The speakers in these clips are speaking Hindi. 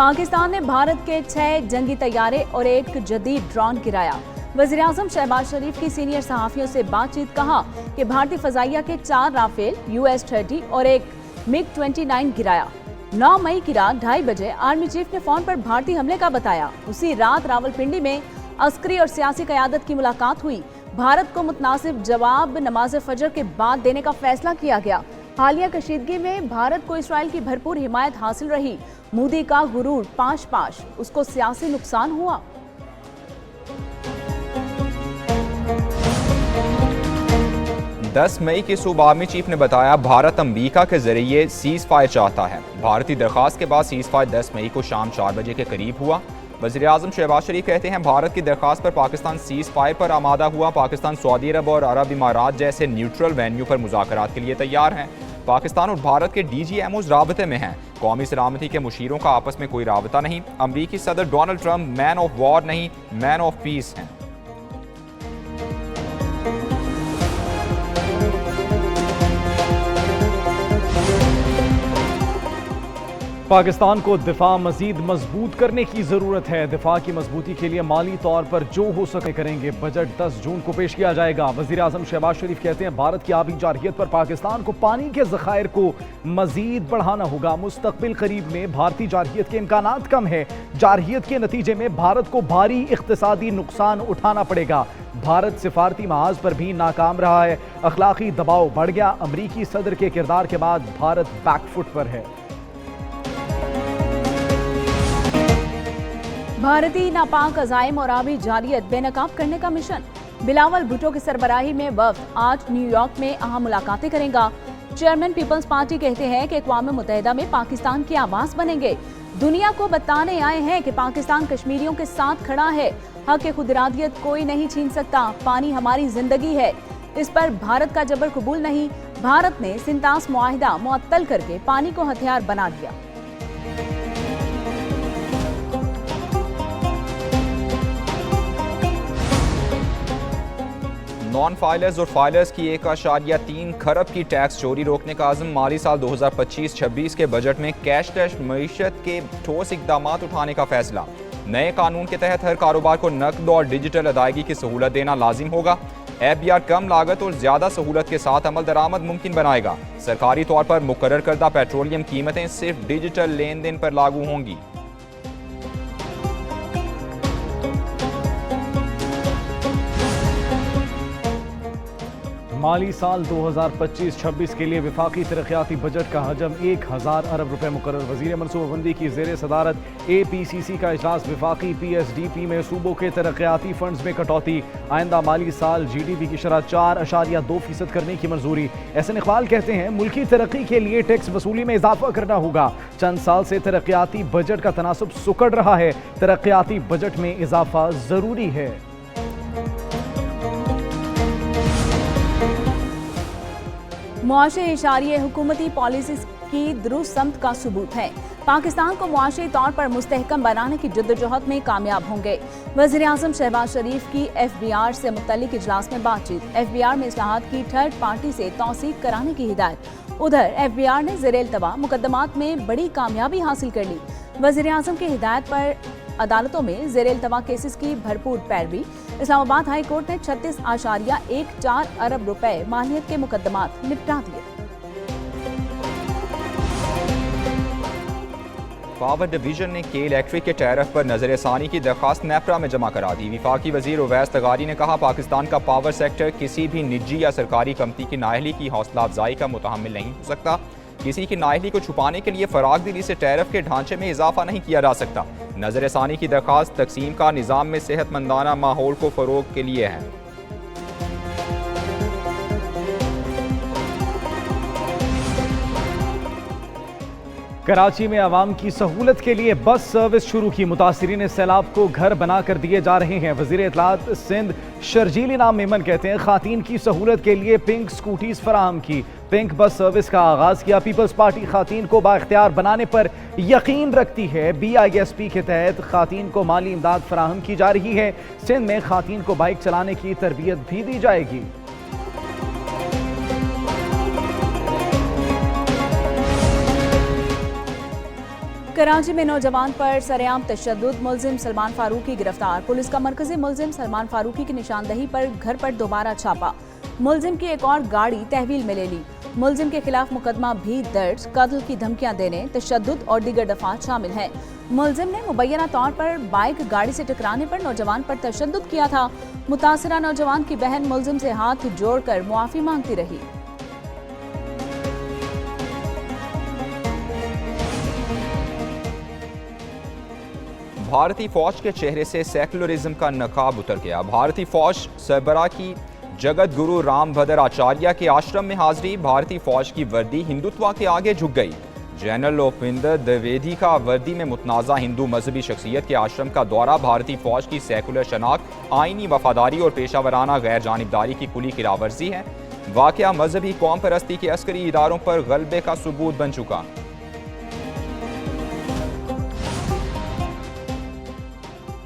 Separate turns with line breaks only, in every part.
पाकिस्तान ने भारत के 6 जंगी तैयारे और एक जदीद ड्रोन गिराया। वज़ीर-ए-आज़म शहबाज शरीफ की सीनियर सहाफ़ियों से बातचीत, कहा कि भारतीय फजाइया के 4 राफेल US-30 और एक MiG-29 गिराया। 9 मई की रात 2:30 बजे आर्मी चीफ ने फोन पर भारतीय हमले का बताया। उसी रात रावलपिंडी में अस्करी और सियासी क़यादत की मुलाकात हुई। भारत को मुतनासिब जवाब नमाज फजर के बाद देने का फैसला किया गया। हालिया कशीदगी में भारत को इसराइल की भरपूर हिमायत हासिल रही। मोदी का गुरूर 5-5, उसको सियासी नुकसान हुआ।
दस मई की सुबह आर्मी चीफ ने बताया भारत अमेरिका के जरिए सीज फायर चाहता है। भारतीय दरख्वास्त के बाद सीज फायर 10 मई को शाम 4 बजे के करीब हुआ। वज़ीर-ए-आज़म शहबाज शरीफ कहते हैं भारत की दरख्वास्त पर पाकिस्तान सीज फायर पर आमादा हुआ। पाकिस्तान सऊदी अरब और अरब इमारात जैसे न्यूट्रल वेन्यू पर मुज़ाकरात के लिए तैयार हैं। पाकिस्तान और भारत के DGMOs राबते में हैं। कौमी सलामती के मुशीरों का आपस में कोई राबता नहीं। अमरीकी सदर Donald Trump man of war नहीं, मैन ऑफ पीस हैं।
पाकिस्तान को दिफा मजीद मजबूत करने की जरूरत है। दिफा की मजबूती के लिए माली तौर पर जो हो सके करेंगे। बजट 10 जून को पेश किया जाएगा। वज़ीर-ए-आज़म शहबाज शरीफ कहते हैं भारत की आबी जारहियत पर पाकिस्तान को पानी के ज़खायर को मजीद बढ़ाना होगा। मुस्तकबिल करीब में भारतीय जारहियत के इम्कानात कम है। जारहियत के नतीजे में भारत को भारी इक़्तिसादी नुकसान उठाना पड़ेगा। भारत सिफारती महाज पर भी नाकाम रहा है। अखलाकी दबाव बढ़ गया। अमरीकी सदर के किरदार के बाद भारत बैकफुट पर है।
भारतीय नापाक अज़ाइम और आबी जारियत बेनकाब करने का मिशन। बिलावल भुट्टो की सरबराही में वफ्द आज न्यूयॉर्क में अहम मुलाकातें करेगा। चेयरमैन पीपल्स पार्टी कहते हैं कि अक़वाम मुत्तहिदा में पाकिस्तान की आवाज़ बनेंगे। दुनिया को बताने आए हैं कि पाकिस्तान कश्मीरियों के साथ खड़ा है। हक खुद इरादियत कोई नहीं छीन सकता। पानी हमारी जिंदगी है, इस पर भारत का जबर कबूल नहीं। भारत ने सिंतास मुआहिदा मुअत्तल करके पानी को हथियार बना दिया।
नॉन फाइलर्स और फाइलर्स की 1.3 खरब की टैक्स चोरी रोकने का आज़म। माली साल 2025-26 के बजट में कैशलेस मईशत के ठोस इकदाम उठाने का फैसला। नए कानून के तहत हर कारोबार को नकद और डिजिटल अदायगी की सहूलत देना लाजिम होगा। FBR कम लागत और ज्यादा सहूलत के साथ अमल दरामद मुमकिन बनाएगा। सरकारी तौर पर मुकर्रर करदा पेट्रोलियम कीमतें सिर्फ डिजिटल लेन देन पर लागू होंगी।
माली साल 2025-26 के लिए विफाकी तरक्याती बजट का हजम 1000 अरब रुपए मुकर्रर। वजीर मनसूबाबंदी की जेर सदारत APCC का इजलास। विफाकी PSDP में सूबों के तरक्याती फंड्स में कटौती। आइंदा माली साल GDP की शरह 4.2% करने की मंजूरी। एहसन इकबाल कहते हैं मुल्की तरक्की के लिए टैक्स वसूली में इजाफा करना होगा। चंद साल से तरक्याती बजट का तनासुब सुकड़ रहा है। तरक्याती बजट में इजाफा जरूरी है।
मुआशे इशारिये हुकूमती पॉलिसी की दुरुस्त समत का सबूत है। पाकिस्तान को मुआशी तौर पर मुस्तहकम बनाने की जद्दोजहद में कामयाब होंगे। वज़ीर-ए-आज़म शहबाज शरीफ की FBR से मुतल्लिक इजलास में बातचीत। FBR में इस्लाहात की थर्ड पार्टी से तौसीक कराने की हिदायत। उधर FBR ने ज़ेर-ए-इल्तवा मुकदमात में बड़ी कामयाबी हासिल कर ली। वज़ीर-ए-आज़म की हिदायत पर अदालतों में ज़ेर-ए-इल्तवा केसेस की भरपूर पैरवी। इस्लामाबाद हाई कोर्ट ने 36.14 अरब रुपए मालियत के मुकदमात निपटा दिए।
पावर डिवीजन ने के इलेक्ट्रिक के टैरिफ पर नजरसानी की दरख्वास्त नेपरा में जमा करा दी। विफाकी वजीर उवैस लगारी ने कहा पाकिस्तान का पावर सेक्टर किसी भी निजी या सरकारी कंपनी की नाअहली की हौसला अफजाई का मुतहम्मिल नहीं हो सकता। किसी की नाअहली को छुपाने के लिए फराग दिली से टैरिफ के ढांचे में इजाफा नहीं किया जा सकता। नजरसानी की दरख्वास्त तकसीम का निज़ाम में सेहतमंदाना माहौल को फरोग के लिए है।
कराची में आवाम की सहूलत के लिए बस सर्विस शुरू की। मुतासिरीन सैलाब को घर बना कर दिए जा रहे हैं। वज़ीर इत्तलात सिंध शर्जील इनाम मेमन कहते हैं खातीन की सहूलत के लिए पिंक स्कूटीज फराहम की। पिंक बस सर्विस का आगाज किया। पीपल्स पार्टी खातीन को बाइख्तियार बनाने पर यकीन रखती है। BISP के तहत खातीन को माली इमदाद फराहम की जा रही है। सिंध में खातीन को बाइक चलाने की तरबियत भी दी जाएगी।
कराची में नौजवान पर सरेआम तशद्दुद, मुलजिम सलमान फारूकी गिरफ्तार। पुलिस का मरकजी मुलजिम सलमान फारूकी की निशानदही पर घर पर दोबारा छापा। मुलजिम की एक और गाड़ी तहवील में ले ली। मुलजिम के खिलाफ मुकदमा भी दर्ज। कत्ल की धमकियां देने, तशद्दुद और दीगर दफात शामिल हैं। मुलजिम ने मुबैना तौर पर बाइक गाड़ी से टकराने पर नौजवान पर तशद्दुद किया था। मुतासरा नौजवान की बहन मुलजिम से हाथ जोड़कर मुआफी मांगती रही।
भारतीय फौज के चेहरे से सेकुलरिज्म का नकाब उतर गया। भारतीय फौज सरबराह की जगत गुरु रामभद्र आचार्य के आश्रम में हाजिरी। भारतीय फौज की वर्दी हिंदुत्व के आगे झुक गई। जनरल उपेंद्र द्विवेदी का वर्दी में मुतनाज़ा हिंदू मजहबी शख्सियत के आश्रम का दौरा भारतीय फौज की सेकुलर शनाख्त, आईनी वफादारी और पेशावराना गैर जानिबदारी की खुली खिलाफवर्जी है। वाक़या मजहबी कौम परस्ती के अस्करी इदारों पर गलबे का सबूत बन चुका।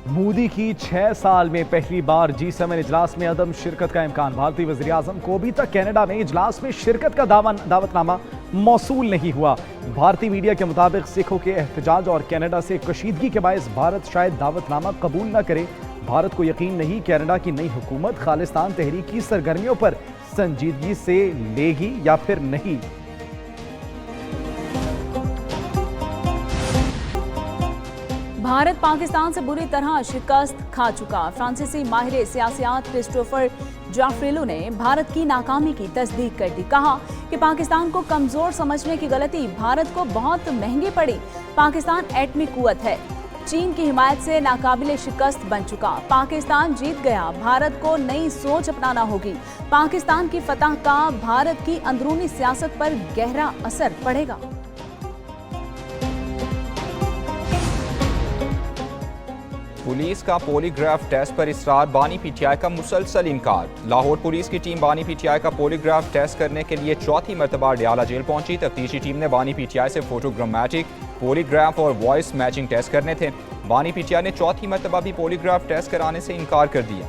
मोदी की 6 साल में पहली बार G7 इजलास में अदम शिरकत का इम्कान। भारतीय वज़ीर आज़म को अभी तक कनाडा में इजलास में शिरकत का दावतनामा मौसूल नहीं हुआ। भारतीय मीडिया के मुताबिक सिखों के एहतजाज और कनाडा से कशीदगी के बायस भारत शायद दावतनामा कबूल न करे। भारत को यकीन नहीं कनाडा की नई हुकूमत खालिस्तान तहरीक की सरगर्मियों पर संजीदगी से लेगी या फिर नहीं।
भारत पाकिस्तान से बुरी तरह शिकस्त खा चुका। फ्रांसीसी माहिर सियासियात क्रिस्टोफर जाफ्रेलो ने भारत की नाकामी की तस्दीक कर दी। कहा कि पाकिस्तान को कमजोर समझने की गलती भारत को बहुत महंगी पड़ी। पाकिस्तान एटमी कुव्वत है, चीन की हिमायत से नाकाबिले शिकस्त बन चुका। पाकिस्तान जीत गया, भारत को नई सोच अपनाना होगी। पाकिस्तान की फतह का भारत की अंदरूनी सियासत पर गहरा असर पड़ेगा।
पुलिस का पॉलीग्राफ टेस्ट पर इसरार, बानी पीटीआई का मुसलसल इनकार। लाहौर पुलिस की टीम बानी पीटीआई का पॉलीग्राफ टेस्ट करने के लिए चौथी मरतबा डियाला जेल पहुंची। तफ्तीशी टीम ने बानी पीटीआई से फोटोग्रामेटिक, पॉलीग्राफ और वॉइस मैचिंग टेस्ट करने थे। बानी पीटीआई ने चौथी मरतबा भी पॉलीग्राफ टेस्ट कराने से इनकार कर दिया।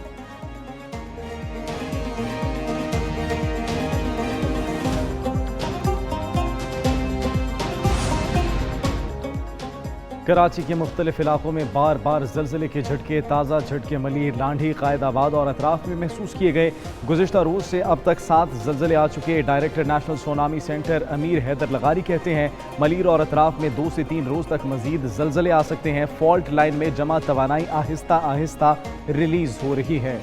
कराची के मुख्तलिफ इलाकों में बार बार जलजले के झटके, ताज़ा झटके मलीर, लांढी, कायदाबाद और अतराफ में महसूस किए गए। गुज़िश्ता रोज़ से अब तक 7 जलजले आ चुके। डायरेक्टर नेशनल सोनामी सेंटर अमीर हैदर लगारी कहते हैं मलीर और अतराफ में 2 से 3 रोज़ तक मजीद जलजले आ सकते हैं। फॉल्ट लाइन में जमा तवानाई आहिस्ता आहिस्ता रिलीज हो रही है।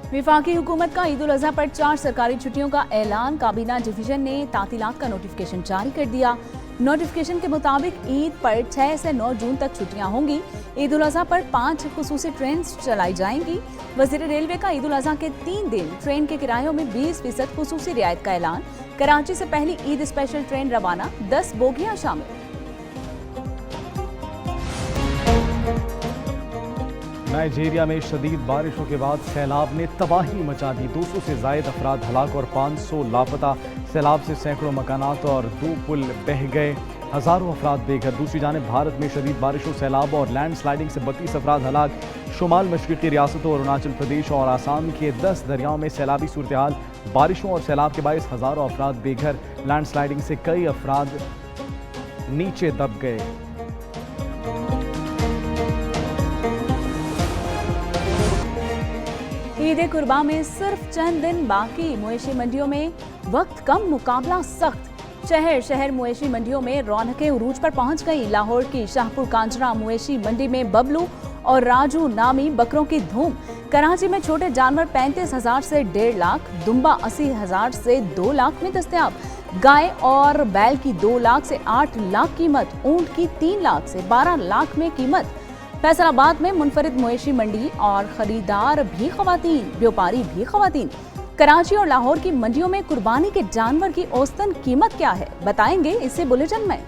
विफाकी हुकूमत का ईद उल अज़हा पर 4 सरकारी छुट्टियों का ऐलान। काबीना डिवीजन ने तातीलात का नोटिफिकेशन जारी कर दिया। नोटिफिकेशन के मुताबिक ईद पर 6 से 9 जून तक छुट्टियां होंगी। ईद उल अज़हा पर 5 खुसूसी ट्रेन चलाई जाएंगी। वज़ीर रेलवे का ईद उल अज़हा के 3 दिन ट्रेन के किरायों में 20% खुसूसी रियायत का ऐलान। कराची से पहली ईद स्पेशल ट्रेन रवाना, 10 बोगियां शामिल।
नाइजीरिया में शदीद बारिशों के बाद सैलाब ने तबाही मचा दी। 200 से ज़ायद अफराद हलाक और 500 लापता। सैलाब से सैकड़ों मकानात और 2 पुल बह गए, हज़ारों अफराद बेघर। दूसरी जानिब भारत में शदीद बारिशों, सैलाब और लैंड स्लाइडिंग से 32 अफराद हलाक। शुमाल मशरिकी रियासतों और अरुणाचल प्रदेश और आसाम के 10 दरियाओं में सैलाबी सूरत हाल। बारिशों और सैलाब के बायस हज़ारों अफराद बेघर। लैंड स्लाइडिंग से कई अफराद नीचे दब गए।
ईद कुर्बा में सिर्फ चंद दिन बाकी। मवेशी मंडियों में वक्त कम, मुकाबला सख्त। शहर शहर मवेशी मंडियों में रौनकें उरूज पर पहुंच गई। लाहौर की शाहपुर कांजरा मवेशी मंडी में बबलू और राजू नामी बकरों की धूम। कराची में छोटे जानवर 35,000 से 1.5 लाख, दुम्बा 80,000 से 2 लाख में दस्तयाब। गाय और बैल की 2 लाख से 8 लाख कीमत, ऊंट की 3 लाख से 12 लाख में कीमत। फैसलाबाद में मुनफरिद मवेशी मंडी और खरीदार भी खवातीन, व्यापारी भी खवातीन। कराची और लाहौर की मंडियों में कुर्बानी के जानवर की औसतन कीमत क्या है, बताएंगे इसी बुलेटिन में।